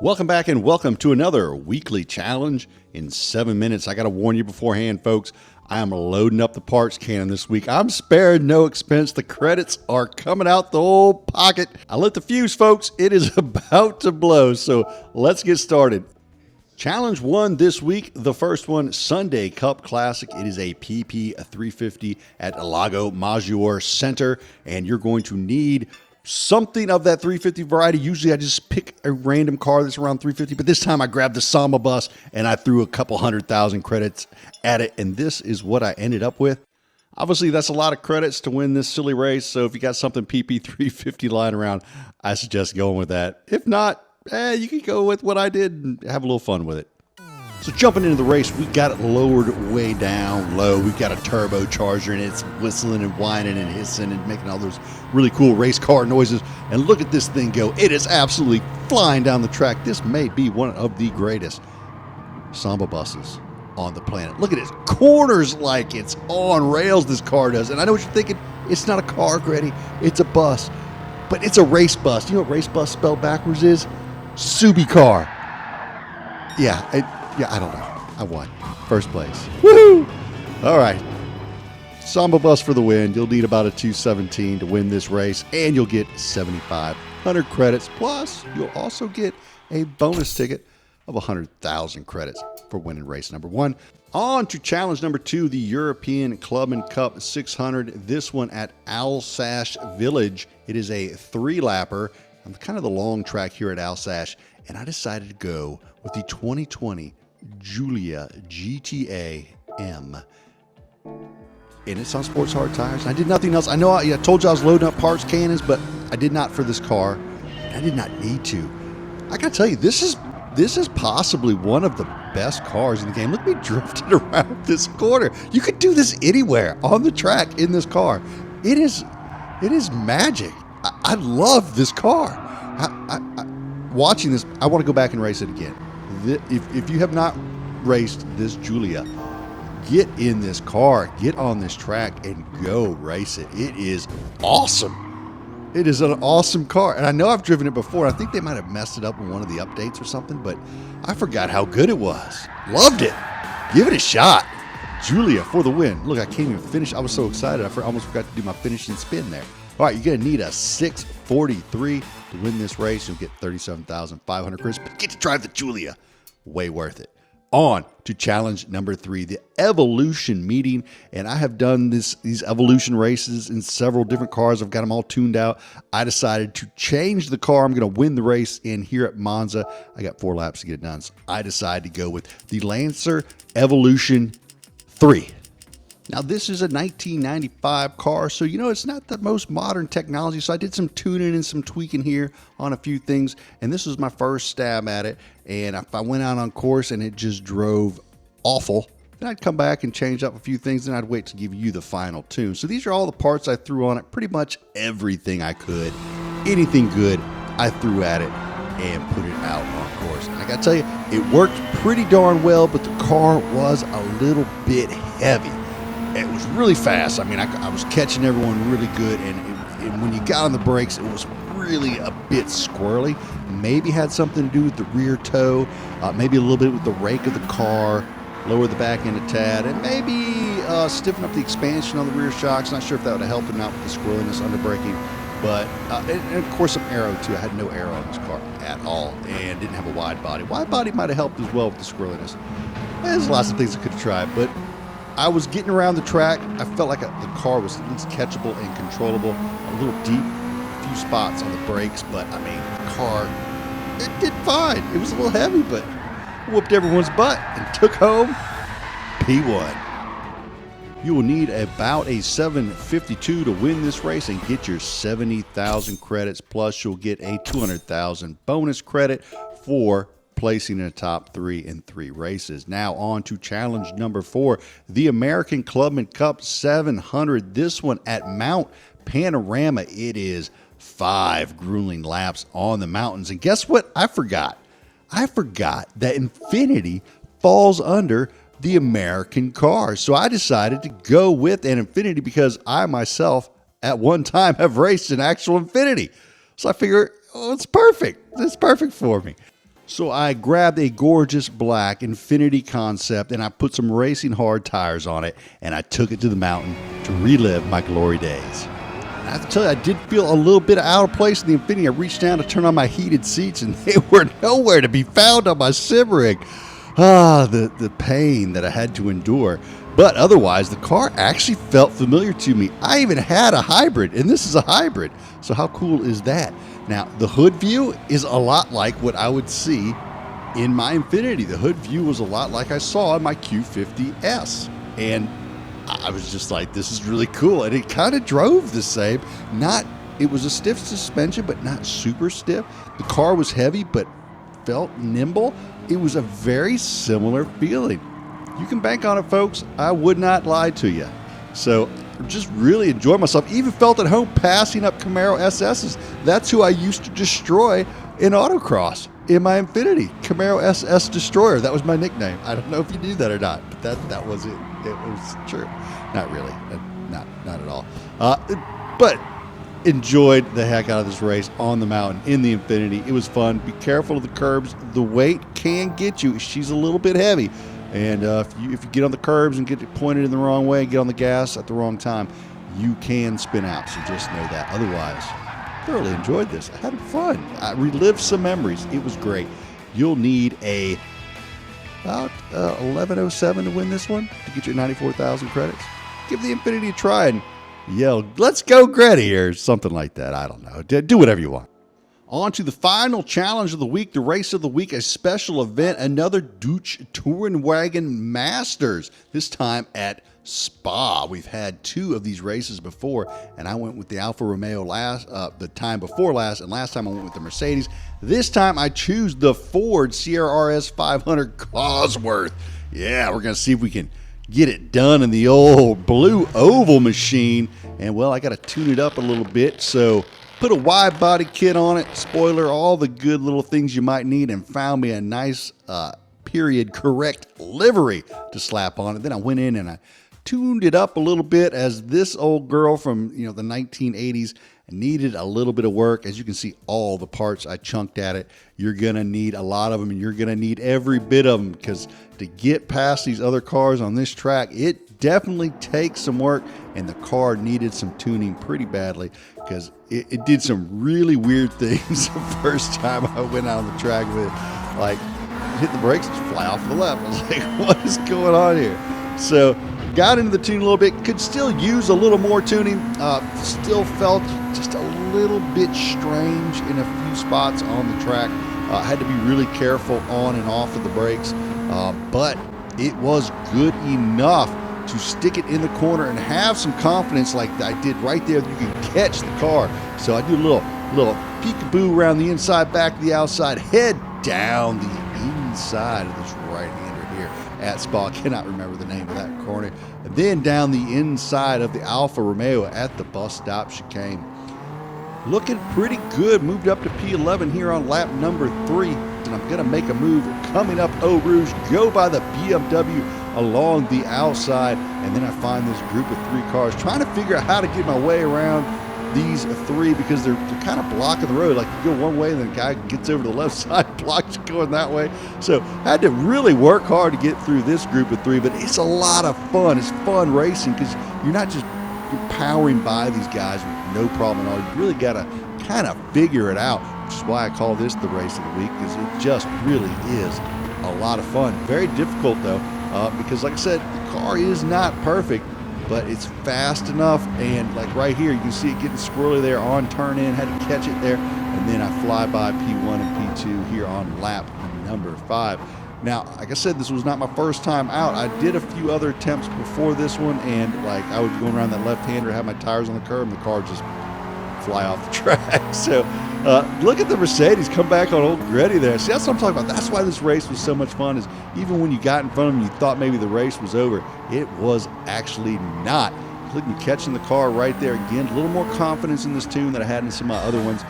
Welcome back and welcome to another weekly challenge in 7 minutes. I got to warn you beforehand, folks, I am loading up the parts can this week. I'm sparing no expense. The credits are coming out the old pocket. I lit the fuse, folks. It is about to blow, so let's get started. Challenge 1 this week, the first one, Sunday Cup Classic. It is a PP 350 at Lago Maggiore Center, and you're going to need something of that 350 variety. Usually I just pick a random car that's around 350, but this time I grabbed the Samba bus and I threw a couple 100,000 credits at it, and this is what I ended up with. Obviously, that's a lot of credits to win this silly race, so if you got something PP 350 lying around, I suggest going with that. If not, you can go with what I did and have a little fun with it. So jumping into the race, we got it lowered way down low. We've got a turbocharger and it's whistling and whining and hissing and making all those really cool race car noises. And look at this thing go. It is absolutely flying down the track. This may be one of the greatest Samba buses on the planet. Look at it. Corners like it's on rails, this car does. And I know what you're thinking. It's not a car, Grady. It's a bus. But it's a race bus. You know what race bus spelled backwards is? Subi car. Yeah, I don't know. I won. First place. Woohoo! All right. Samba bus for the win. You'll need about a 217 to win this race, and you'll get 7,500 credits. Plus, you'll also get a bonus ticket of 100,000 credits for winning race number 1. On to challenge number 2, the European Clubman Cup 600. This one at Alasce Village. It is a 3-lapper on kind of the long track here at Alasce, and I decided to go with the 2020 Giulia GTA M. And it's on Sports Hard Tires. I did nothing else. I know I told you I was loading up parts cannons, but I did not for this car. I did not need to. I gotta tell you, this is possibly one of the best cars in the game. Look at me drifting around this corner. You could do this anywhere on the track in this car. It is magic. I love this car. Watching this, I want to go back and race it again. If you have not raced this Giulia, get in this car, get on this track, and go race it. It is awesome. It is an awesome car. And I know I've driven it before. I think they might have messed it up in one of the updates or something, but I forgot how good it was. Loved it. Give it a shot. Giulia for the win. Look, I can't even finish. I was so excited. I almost forgot to do my finishing spin there. All right, you're going to need a 643 to win this race. You'll get 37,500 credits, but get to drive the Giulia. Way worth it. On to challenge number 3, the Evolution meeting. And I have done these Evolution races in several different cars. I've got them all tuned out. I decided to change the car I'm going to win the race in here at Monza. I got 4 laps to get it done. So I decided to go with the Lancer Evolution 3. Now, this is a 1995 car, so it's not the most modern technology. So I did some tuning and some tweaking here on a few things, and this was my first stab at it. And if I went out on course and it just drove awful, then I'd come back and change up a few things, and I'd wait to give you the final tune. So these are all the parts I threw on it, pretty much everything I could. Anything good, I threw at it and put it out on course. And I gotta tell you, it worked pretty darn well, but the car was a little bit heavy. It was really fast. I mean, I was catching everyone really good, and when you got on the brakes, it was really a bit squirrely. Maybe had something to do with the rear toe, maybe a little bit with the rake of the car, lower the back end a tad, and maybe stiffen up the expansion on the rear shocks. Not sure if that would have helped or not with the squirreliness under braking, but and of course some aero too. I had no aero on this car at all, and didn't have a wide body. Wide body might have helped as well with the squirreliness. There's lots of things I could have tried, but I was getting around the track. I felt like the car was at least catchable and controllable. A little deep, a few spots on the brakes, but I mean, the car, it did fine. It was a little heavy, but whooped everyone's butt and took home P1. You will need about a 752 to win this race and get your 70,000 credits. Plus, you'll get a 200,000 bonus credit for placing in the top 3 in 3 races. Now on to challenge number 4, the American Clubman Cup 700. This one at Mount Panorama. It is 5 grueling laps on the mountains. And guess what? I forgot that Infinity falls under the American cars. So I decided to go with an Infinity because I myself at one time have raced an actual Infinity. So I figure, oh, it's perfect. It's perfect for me. So I grabbed a gorgeous black Infinity Concept and I put some racing hard tires on it and I took it to the mountain to relive my glory days. And I have to tell you, I did feel a little bit out of place in the Infinity. I reached down to turn on my heated seats and they were nowhere to be found on my sim rig. The pain that I had to endure. But otherwise, the car actually felt familiar to me. I even had a hybrid, and this is a hybrid. So how cool is that? Now, the hood view is a lot like what I would see in my Infinity. The hood view was a lot like I saw in my Q50S. And I was just like, this is really cool. And it kind of drove the same. It was a stiff suspension, but not super stiff. The car was heavy, but felt nimble. It was a very similar feeling. You can bank on it, folks. I would not lie to you. So just really enjoyed myself. Even felt at home passing up Camaro SS's. That's who I used to destroy in autocross in my Infinity. Camaro SS Destroyer. That was my nickname. I don't know if you knew that or not, but that was it. It was true. Not really. Not at all. But enjoyed the heck out of this race on the mountain in the Infinity. It was fun. Be careful of the curbs. The weight can get you. She's a little bit heavy. And if you get on the curbs and get it pointed in the wrong way, get on the gas at the wrong time, you can spin out. So just know that. Otherwise, thoroughly enjoyed this. I had fun. I relived some memories. It was great. You'll need about 1107 to win this one to get your 94,000 credits. Give the Infinity a try and yell, "Let's go, Gretty," or something like that. I don't know. Do whatever you want. On to the final challenge of the week, the race of the week, a special event, another Deutsche Tourenwagen Masters, this time at Spa. We've had 2 of these races before, and I went with the Alfa Romeo the time before last, and last time I went with the Mercedes. This time I choose the Ford CRRS 500 Cosworth. Yeah, we're going to see if we can get it done in the old blue oval machine. And, well, I got to tune it up a little bit, so put a wide body kit on it, spoiler, all the good little things you might need, and found me a nice period correct livery to slap on it. Then I went in and I tuned it up a little bit, as this old girl from the 1980s needed a little bit of work. As you can see, all the parts I chunked at it. You're gonna need a lot of them, and you're gonna need every bit of them, because to get past these other cars on this track, it definitely takes some work, and the car needed some tuning pretty badly, because it did some really weird things the first time I went out on the track with it. Like, hit the brakes, just fly off to the left. I was like, what is going on here? So got into the tune a little bit, could still use a little more tuning, still felt just a little bit strange in a few spots on the track. Had to be really careful on and off of the brakes, but it was good enough to stick it in the corner and have some confidence like I did right there. You can catch the car. So I do a little peekaboo around the inside, back to the outside, head down the inside of this right-hander here at Spa. Cannot remember the name of that corner. And then down the inside of the Alfa Romeo at the bus stop chicane. Looking pretty good. Moved up to P11 here on lap number 3. And I'm going to make a move coming up Eau Rouge, go by the BMW along the outside, and then I find this group of 3 cars, trying to figure out how to get my way around these 3, because they're kind of blocking the road. Like, you go one way and then the guy gets over to the left side, blocks you going that way. So I had to really work hard to get through this group of 3, but it's a lot of fun. It's fun racing, because you're not just powering by these guys with no problem at all. You really got to kind of figure it out, which is why I call this the race of the week, because it just really is a lot of fun. Very difficult, though, because like I said, the car is not perfect, but it's fast enough. And like right here, you can see it getting squirrely there on turn in, had to catch it there, and then I fly by P1 and P2 here on lap number 5. Now, like I said, this was not my first time out. I did a few other attempts before this one, and like I was going around that left-hander, have my tires on the curb, and the car just fly off the track. So look at the Mercedes come back on old Gretty there. See, that's what I'm talking about. That's why this race was so much fun, is even when you got in front of them, you thought maybe the race was over. It was actually not. Look at me catching the car right there again. A little more confidence in this tune than I had in some of my other ones.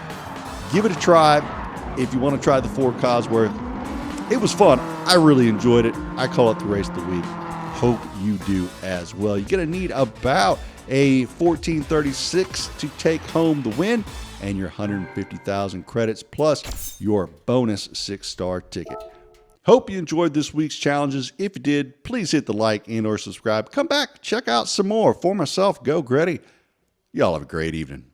Give it a try if you want to try the Ford Cosworth. It was fun. I really enjoyed it. I call it the race of the week. Hope you do as well. You're going to need about a 1436 to take home the win and your 150,000 credits plus your bonus 6-star ticket. Hope you enjoyed this week's challenges. If you did, please hit the like and or subscribe. Come back, check out some more. For myself, Go Gretty. Y'all have a great evening.